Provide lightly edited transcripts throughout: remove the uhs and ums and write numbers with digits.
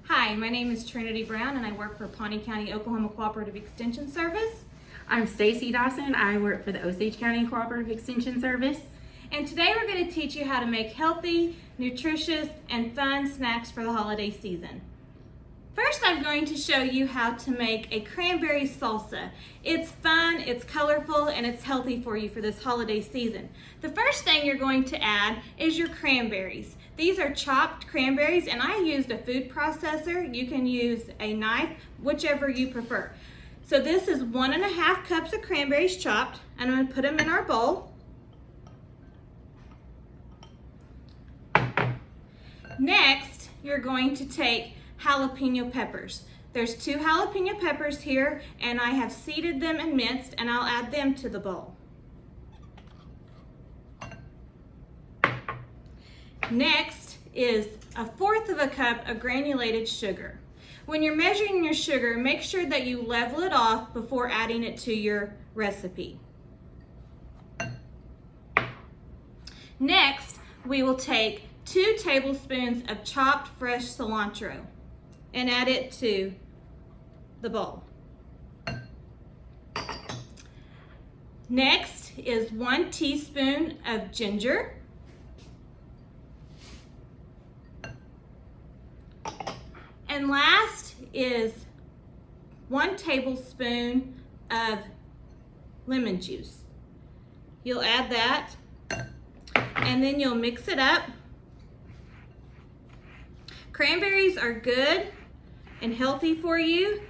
Hi, my name is Trinity Brown and I work for Pawnee County, Oklahoma Cooperative Extension Service. I'm Stacey Dawson. I work for the Osage County Cooperative Extension Service. And today we're going to teach you how to make healthy, nutritious, and fun snacks for the holiday season. First, I'm going to show you how to make a cranberry salsa. It's fun, it's colorful, and it's healthy for you for this holiday season. The first thing you're going to add is your cranberries. These are chopped cranberries, and I used a food processor. You can use a knife, whichever you prefer. So this is 1.5 cups of cranberries chopped, and I'm going to put them in our bowl. Next, you're going to take jalapeno peppers. There's 2 jalapeno peppers here, and I have seeded them and minced, and I'll add them to the bowl. Next is 1/4 cup of granulated sugar. When you're measuring your sugar, make sure that you level it off before adding it to your recipe. Next, we will take 2 tablespoons of chopped fresh cilantro and add it to the bowl. Next is 1 teaspoon of ginger. And last is 1 tablespoon of lemon juice. You'll add that and then you'll mix it up. Cranberries are good and healthy for you,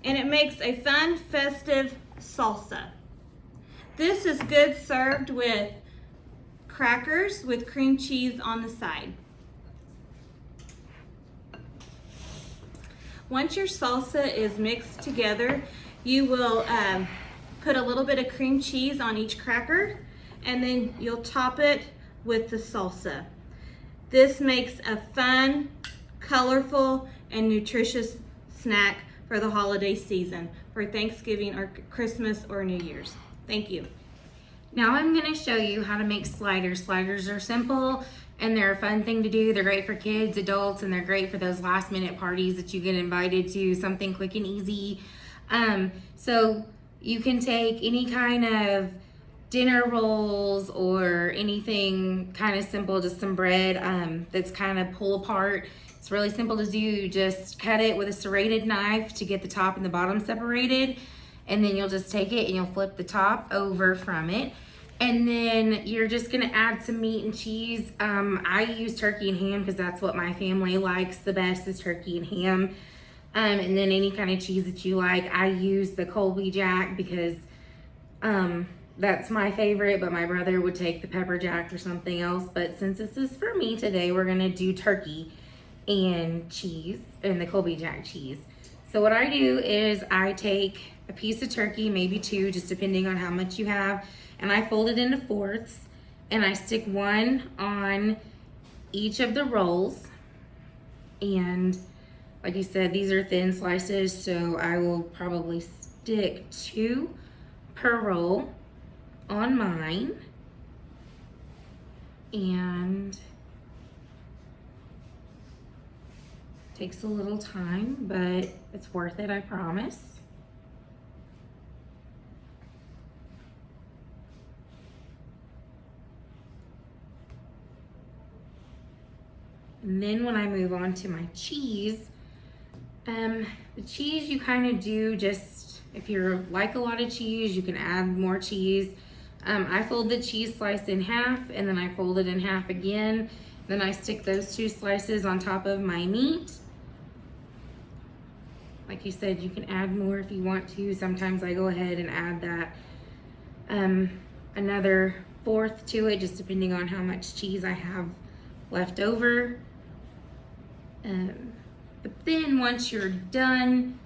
and it makes a fun, festive salsa. This is good served with crackers with cream cheese on the side. Once your salsa is mixed together, you will put a little bit of cream cheese on each cracker, and then you'll top it with the salsa. This makes a fun, colorful, and nutritious snack for the holiday season, for Thanksgiving or Christmas or New Year's. Thank you. Now I'm going to show you how to make sliders. Sliders are simple and they're a fun thing to do. They're great for kids, adults, and they're great for those last minute parties that you get invited to, something quick and easy. So you can take any kind of dinner rolls or anything kind of simple, just some bread that's kind of pull apart. It's really simple to do. You just cut it with a serrated knife to get the top and the bottom separated, and then you'll just take it and you'll flip the top over from it, and then you're just gonna add some meat and cheese. I use turkey and ham because that's what my family likes the best, is turkey and ham, and then any kind of cheese that you like. I use the Colby Jack because that's my favorite, but my brother would take the pepper jack or something else. But since this is for me today, we're gonna do turkey and cheese and the Colby Jack cheese. So what I do is I take a piece of turkey, maybe 2, just depending on how much you have, and I fold it into 4ths, and I stick 1 on each of the rolls. And like you said, these are thin slices, so I will probably stick 2 per roll on mine. And takes a little time, but it's worth it, I promise. And then when I move on to my cheese, the cheese you kind of do just, if you like a lot of cheese, you can add more cheese. I fold the cheese slice in half, and then I fold it in half again. Then I stick those 2 slices on top of my meat. Like you said, you can add more if you want to. Sometimes I go ahead and add that another 1/4 to it, just depending on how much cheese I have left over. But then once you're done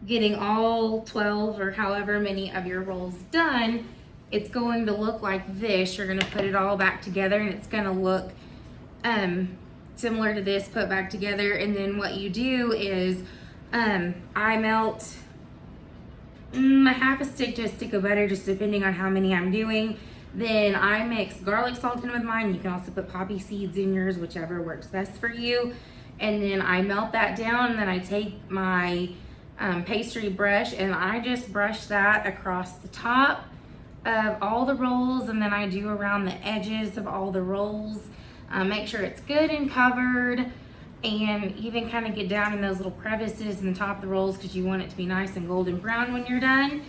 getting all 12 or however many of your rolls done, it's going to look like this. You're gonna put it all back together, and it's gonna look similar to this, put back together. And then what you do is I melt a half a stick to a stick of butter, just depending on how many I'm doing. Then I mix garlic salt in with mine. You can also put poppy seeds in yours, whichever works best for you. And then I melt that down, and then I take my pastry brush and I just brush that across the top of all the rolls, and then I do around the edges of all the rolls. Make sure it's good and covered, and even kind of get down in those little crevices in the top of the rolls because you want it to be nice and golden brown when you're done.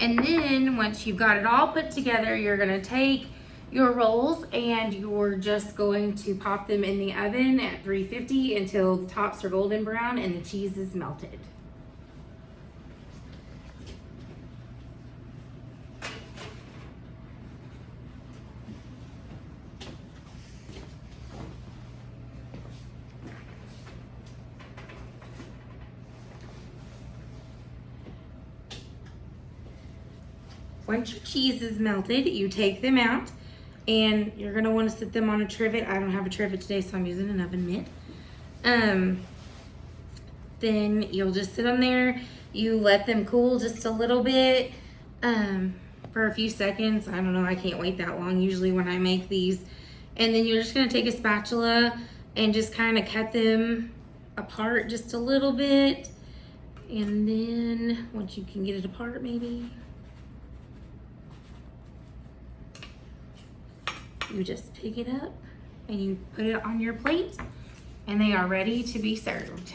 And then once you've got it all put together, you're gonna take your rolls and you're just going to pop them in the oven at 350 until the tops are golden brown and the cheese is melted. Once your cheese is melted, you take them out and you're gonna wanna sit them on a trivet. I don't have a trivet today, so I'm using an oven mitt. Then you'll just sit them there. You let them cool just a little bit for a few seconds. I don't know, I can't wait that long usually when I make these. And then you're just gonna take a spatula and just kind of cut them apart just a little bit. And then once you can get it apart, maybe, you just pick it up and you put it on your plate and they are ready to be served.